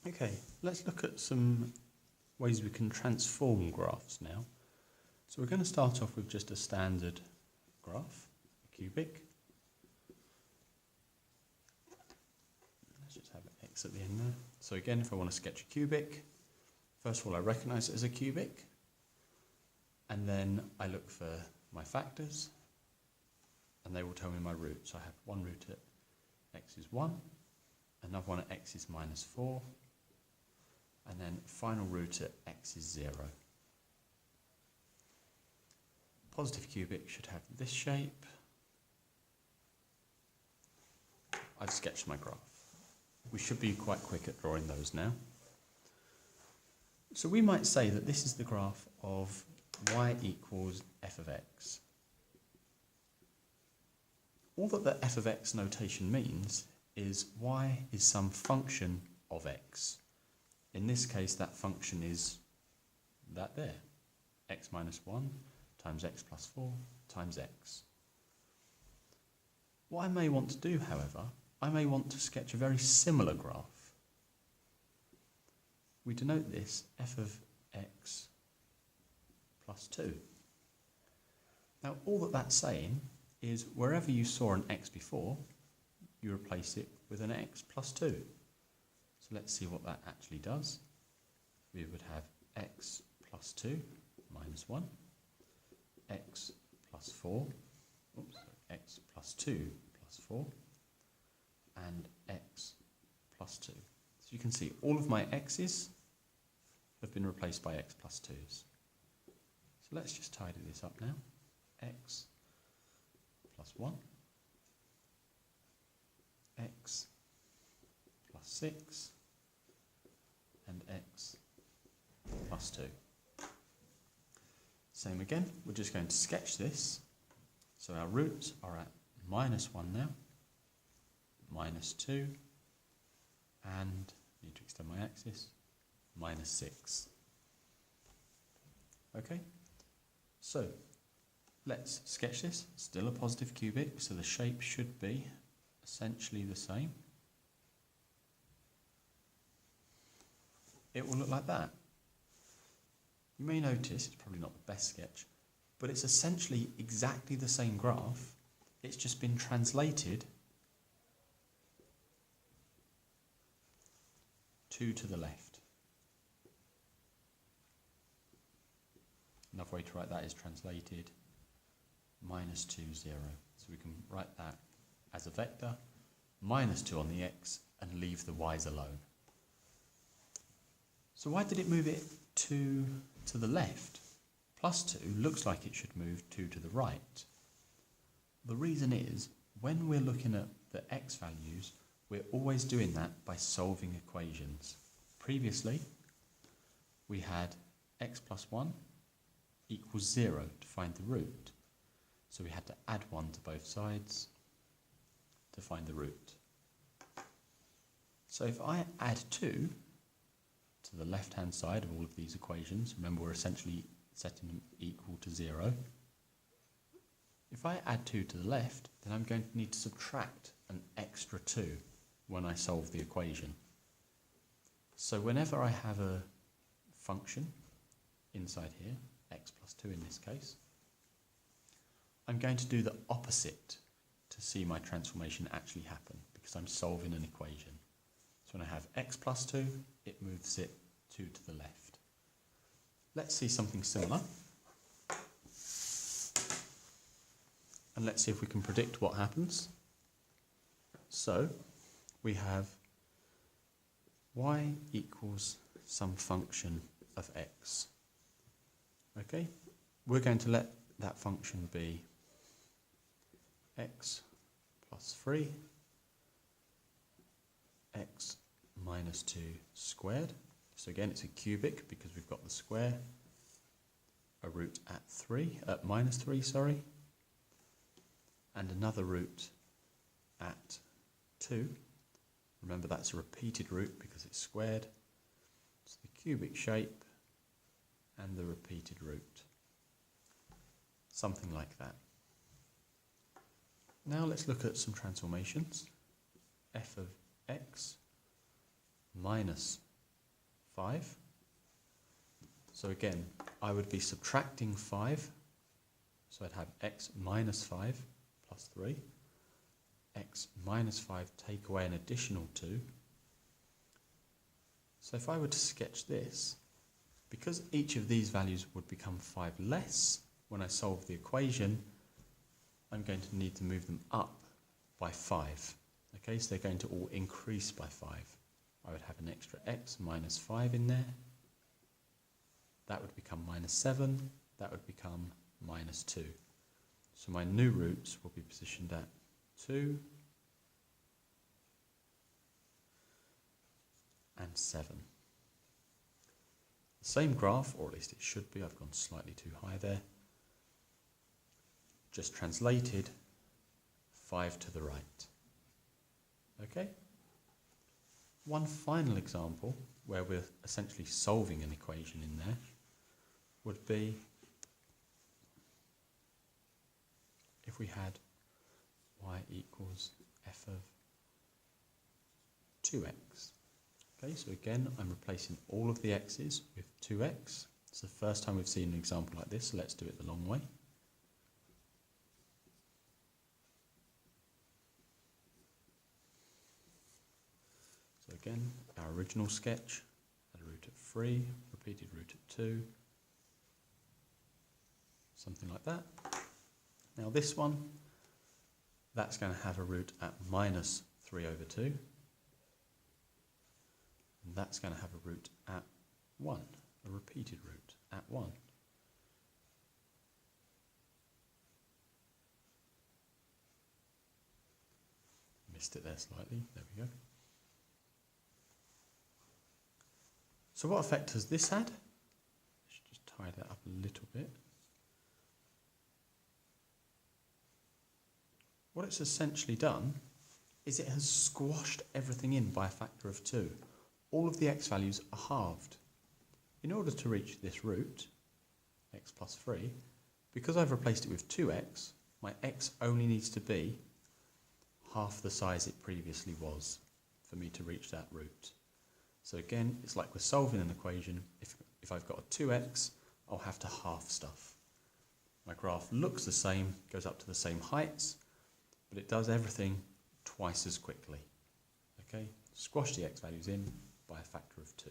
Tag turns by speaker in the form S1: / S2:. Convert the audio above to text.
S1: Okay, let's look at some ways we can transform graphs now. So we're going to start off with just a standard graph, a cubic. Let's just have an X at the end there. So again, if I want to sketch a cubic, first of all I recognise it as a cubic, and then I look for my factors, and they will tell me my root. So I have one root at x is 1, another one at x is -4, and then final root at x is 0. Positive cubic should have this shape. I've sketched my graph. We should be quite quick at drawing those now. So we might say that this is the graph of y equals f of x. All that the f of x notation means is y is some function of x. In this case, that function is that there, x minus 1 times x plus 4 times x. What I may want to do, however, I may want to sketch a very similar graph. We denote this f of x plus 2. Now, all that that's saying is wherever you saw an x before, you replace it with an x plus 2. So let's see what that actually does. We would have x plus 2 minus 1, x plus 4, x plus 2 plus 4, and x plus 2. So you can see all of my x's have been replaced by x plus 2's. So let's just tidy this up now. X plus 1, x plus 6, and x plus 2. Same again, we're just going to sketch this. So our roots are at -1 now, -2, and, need to extend my axis, -6. Okay, so let's sketch this. Still a positive cubic, so the shape should be essentially the same. It will look like that. You may notice it's probably not the best sketch, but it's essentially exactly the same graph. It's just been translated 2 to the left. Another way to write that is translated -2, 0. So we can write that as a vector, -2 on the x, and leave the y's alone. So why did it move it 2 to the left? +2 looks like it should move 2 to the right. The reason is, when we're looking at the x values, we're always doing that by solving equations. Previously, we had x plus 1 equals 0 to find the root. So we had to add 1 to both sides to find the root. So if I add 2 to the left-hand side of all of these equations, remember we're essentially setting them equal to 0. If I add 2 to the left, then I'm going to need to subtract an extra 2 when I solve the equation. So whenever I have a function inside here, x plus 2 in this case, I'm going to do the opposite to see my transformation actually happen, because I'm solving an equation. So when I have x plus 2, it moves it 2 to the left. Let's see something similar. And let's see if we can predict what happens. So we have y equals some function of x. Okay, we're going to let that function be x plus 3, x minus 2 squared. So again, it's a cubic because we've got the square, a root at -3, sorry, and another root at 2. Remember, that's a repeated root because it's squared. It's the cubic shape and the repeated root. Something like that. Now let's look at some transformations. F of x minus 5. So again, I would be subtracting 5. So I'd have x minus 5 plus 3. X minus 5 take away an additional 2. So if I were to sketch this, because each of these values would become 5 less when I solve the equation, I'm going to need to move them up by 5. Okay, so they're going to all increase by 5. I would have an extra x minus 5 in there. That would become minus 7. That would become minus 2. So my new roots will be positioned at 2 and 7. The same graph, or at least it should be, I've gone slightly too high there, just translated 5 to the right. Okay? One final example where we're essentially solving an equation in there would be if we had y equals f of 2x. Okay, so again, I'm replacing all of the x's with 2x. It's the first time we've seen an example like this, so let's do it the long way. So again, our original sketch had a root at 3, repeated root at 2, something like that. Now this one, that's going to have a root at minus 3 over 2. And that's going to have a root at 1, a repeated root at 1. Missed it there slightly, there we go. So what effect has this had? I should just tie that up a little bit. What it's essentially done is it has squashed everything in by a factor of 2. All of the x values are halved. In order to reach this root, x plus 3, because I've replaced it with 2x, my x only needs to be half the size it previously was for me to reach that root. So again, it's like we're solving an equation. If I've got a 2x, I'll have to half stuff. My graph looks the same, goes up to the same heights, but it does everything twice as quickly. Okay, squash the x values in by a factor of 2.